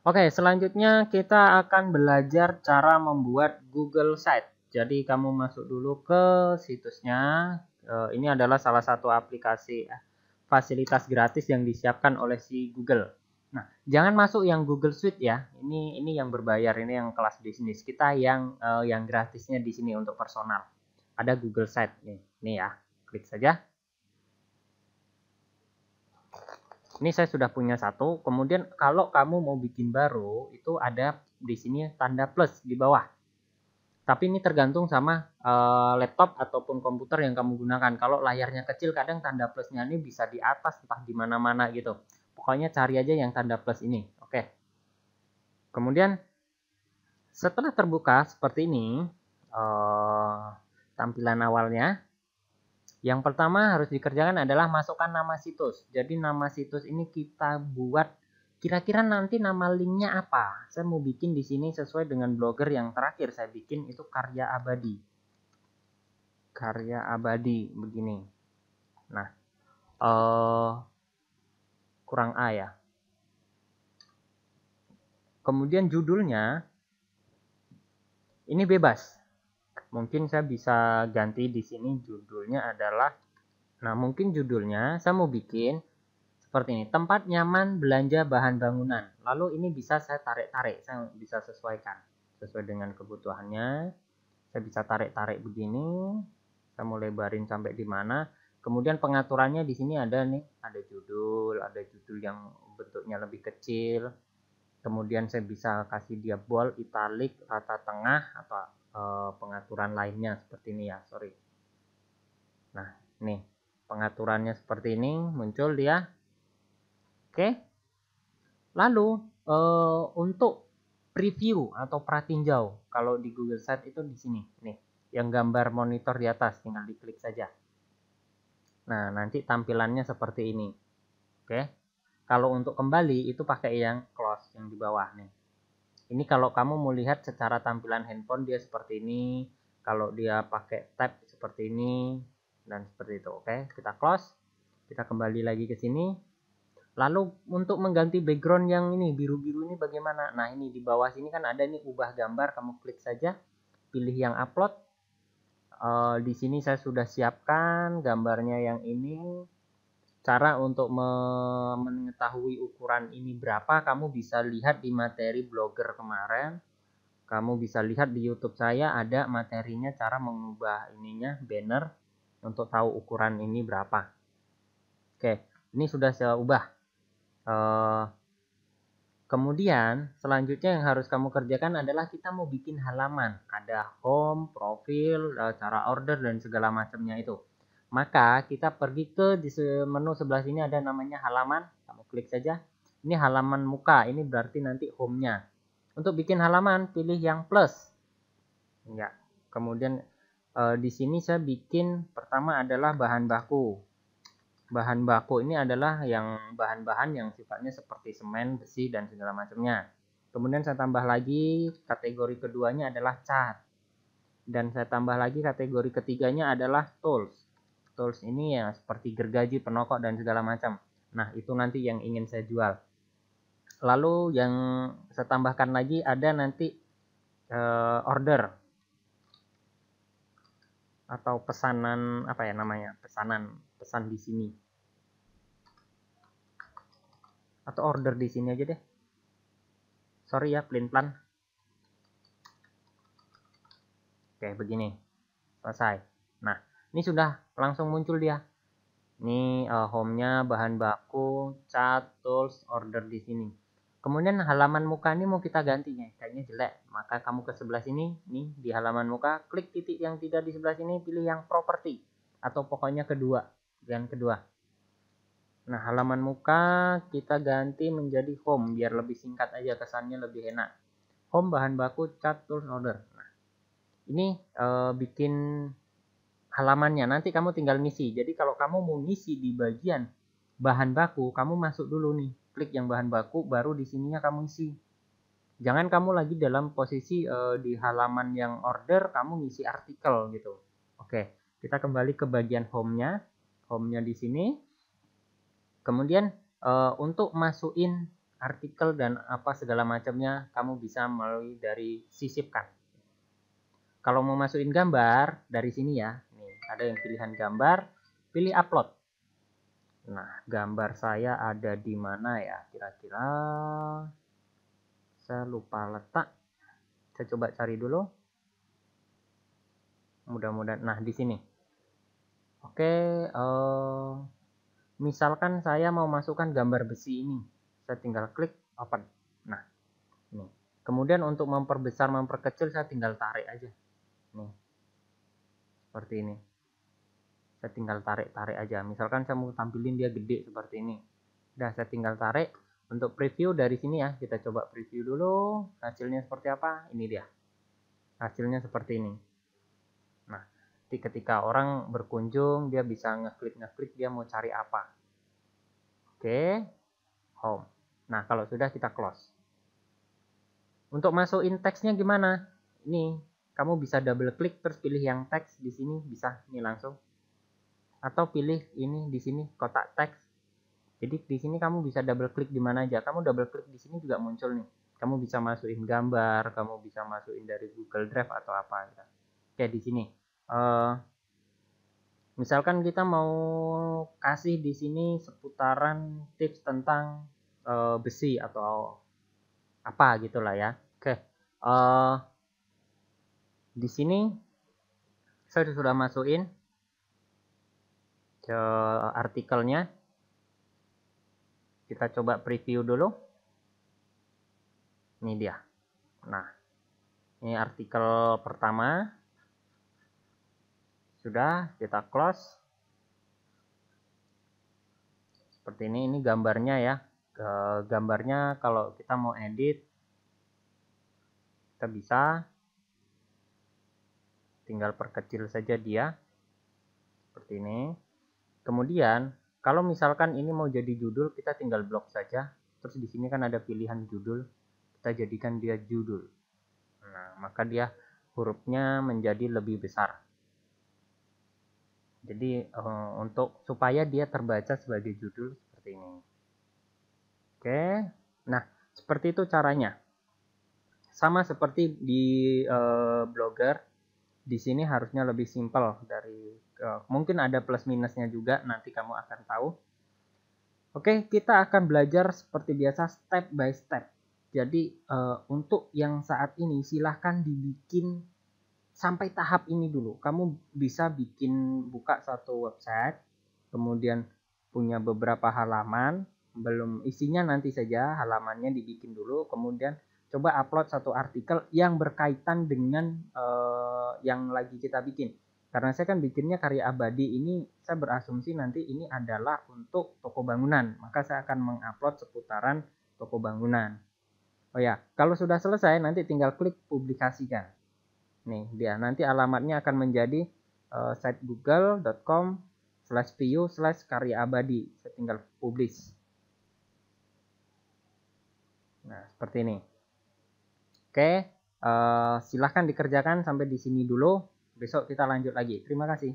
Oke, selanjutnya kita akan belajar cara membuat Google Site. Jadi kamu masuk dulu ke situsnya. Ini adalah salah satu aplikasi fasilitas gratis yang disiapkan oleh si Google. Nah, jangan masuk yang Google Suite ya. Ini yang berbayar, ini yang kelas bisnis. Kita yang gratisnya di sini untuk personal. Ada Google Site nih. Nih ya, klik saja. Ini saya sudah punya satu. Kemudian kalau kamu mau bikin baru, itu ada di sini tanda plus di bawah. Tapi ini tergantung sama laptop ataupun komputer yang kamu gunakan. Kalau layarnya kecil, kadang tanda plusnya ini bisa di atas, entah di mana-mana gitu. Pokoknya cari aja yang tanda plus ini. Oke. Kemudian setelah terbuka seperti ini, tampilan awalnya, yang pertama harus dikerjakan adalah masukkan nama situs. Jadi nama situs ini kita buat kira-kira nanti nama linknya apa. Saya mau bikin di sini sesuai dengan blogger yang terakhir saya bikin itu karya abadi. Karya abadi begini. Nah, kurang A ya. Kemudian judulnya ini bebas. Mungkin saya bisa ganti di sini judulnya adalah, nah mungkin judulnya saya mau bikin seperti ini, tempat nyaman belanja bahan bangunan. Lalu ini bisa saya tarik-tarik, saya bisa sesuaikan sesuai dengan kebutuhannya. Saya bisa tarik-tarik begini. Saya mau lebarin sampai di mana. Kemudian pengaturannya di sini ada nih, ada judul yang bentuknya lebih kecil. Kemudian saya bisa kasih dia bold, italic, rata tengah atau pengaturan lainnya seperti ini ya, sorry. Nah, nih pengaturannya seperti ini muncul dia. Oke. Lalu untuk preview atau pratinjau, kalau di Google Site itu di sini, nih, yang gambar monitor di atas, tinggal diklik saja. Nah, nanti tampilannya seperti ini. Oke. Kalau untuk kembali itu pakai yang close yang di bawah nih. Ini kalau kamu mau lihat secara tampilan handphone dia seperti ini. Kalau dia pakai tab seperti ini dan seperti itu. Oke, kita close. Kita kembali lagi ke sini. Lalu untuk mengganti background yang ini biru-biru ini bagaimana? Nah, ini di bawah sini kan ada nih ubah gambar, kamu klik saja, pilih yang upload. Di sini saya sudah siapkan gambarnya yang ini. Cara untuk mengetahui ukuran ini berapa, kamu bisa lihat di materi blogger kemarin. Kamu bisa lihat di YouTube saya ada materinya cara mengubah ininya banner untuk tahu ukuran ini berapa. Oke, ini sudah saya ubah. Kemudian selanjutnya yang harus kamu kerjakan adalah kita mau bikin halaman. Ada home, profil, cara order dan segala macamnya itu. Maka kita pergi ke di menu sebelah sini ada namanya halaman. Kamu klik saja. Ini halaman muka. Ini berarti nanti home-nya. Untuk bikin halaman pilih yang plus. Ya. Kemudian di sini saya bikin pertama adalah bahan baku. Bahan baku ini adalah yang bahan-bahan yang sifatnya seperti semen, besi, dan segala macamnya. Kemudian saya tambah lagi kategori keduanya adalah cat. Dan saya tambah lagi kategori ketiganya adalah tools. Tools ini ya seperti gergaji, penokok, dan segala macam. Nah, itu nanti yang ingin saya jual. Lalu yang saya tambahkan lagi ada nanti order atau pesanan, apa ya namanya, pesan di sini. Atau order di sini aja deh. Sorry ya, pelin-pelan. Oke, begini. Selesai. Nah, ini sudah langsung muncul dia. Ini home-nya, bahan baku, cat, tools, order di sini. Kemudian halaman muka ini mau kita ganti nih, kayaknya jelek. Maka kamu ke sebelah sini, nih di halaman muka, klik titik yang tidak di sebelah sini, pilih yang properti atau pokoknya kedua, pilihan kedua. Nah, halaman muka kita ganti menjadi home biar lebih singkat aja, kesannya lebih enak. Home, bahan baku, cat, tools, order. Nah, ini bikin halamannya. Nanti kamu tinggal ngisi. Jadi kalau kamu mau ngisi di bagian bahan baku, kamu masuk dulu nih. Klik yang bahan baku, baru di sininya kamu isi. Jangan kamu lagi dalam posisi di halaman yang order, kamu ngisi artikel gitu. Oke, kita kembali ke bagian home-nya. Home-nya di sini. Kemudian untuk masukin artikel dan apa segala macamnya kamu bisa melalui dari sisipkan. Kalau mau masukin gambar dari sini ya, nih ada yang pilihan gambar, pilih upload. Nah, gambar saya ada di mana ya? Kira-kira saya lupa letak. Saya coba cari dulu. Mudah-mudahan, nah di sini. Oke, misalkan saya mau masukkan gambar besi ini, saya tinggal klik open. Nah, ini. Kemudian untuk memperbesar, memperkecil, saya tinggal tarik aja. Nih, seperti ini. Saya tinggal tarik aja. Misalkan saya mau tampilin dia gede seperti ini. Udah, saya tinggal tarik. Untuk preview dari sini ya, kita coba preview dulu. Hasilnya seperti apa? Ini dia. Hasilnya seperti ini. Nah, ketika orang berkunjung, dia bisa ngeklik dia mau cari apa. Oke, home. Nah, kalau sudah kita close. Untuk masukin teksnya gimana? Ini, kamu bisa double klik terus pilih yang teks di sini, bisa ini langsung. Atau pilih ini di sini kotak teks. Jadi di sini kamu bisa double klik di mana aja. Kamu double klik di sini juga muncul nih. Kamu bisa masukin gambar, kamu bisa masukin dari Google Drive atau apa. Kayak di sini. Misalkan kita mau kasih di sini seputaran tips tentang besi atau apa gitulah ya. Oke, di sini saya sudah masukin ke artikelnya. Kita coba preview dulu. Ini dia. Nah, ini artikel pertama. Sudah, kita close. Seperti ini gambarnya ya. Gambarnya kalau kita mau edit, kita bisa tinggal perkecil saja dia. Seperti ini. Kemudian, kalau misalkan ini mau jadi judul, kita tinggal blok saja. Terus di sini kan ada pilihan judul. Kita jadikan dia judul. Nah, maka dia hurufnya menjadi lebih besar. Jadi untuk supaya dia terbaca sebagai judul seperti ini. Oke, nah seperti itu caranya. Sama seperti di Blogger, di sini harusnya lebih simpel dari mungkin ada plus minusnya juga, nanti kamu akan tahu. Oke, kita akan belajar seperti biasa step by step. Jadi untuk yang saat ini silahkan dibikin sampai tahap ini dulu. Kamu bisa buka satu website, kemudian punya beberapa halaman, belum isinya nanti saja, halamannya dibikin dulu, kemudian coba upload satu artikel yang berkaitan dengan yang lagi kita bikin. Karena saya kan bikinnya karya abadi ini, saya berasumsi nanti ini adalah untuk toko bangunan, maka saya akan mengupload seputaran toko bangunan. Oh ya, kalau sudah selesai nanti tinggal klik publikasikan. Nih dia, nanti alamatnya akan menjadi site google.com/view/karya abadi. Saya tinggal publish. Nah, seperti ini. Oke, silahkan dikerjakan sampai di sini dulu. Besok kita lanjut lagi. Terima kasih.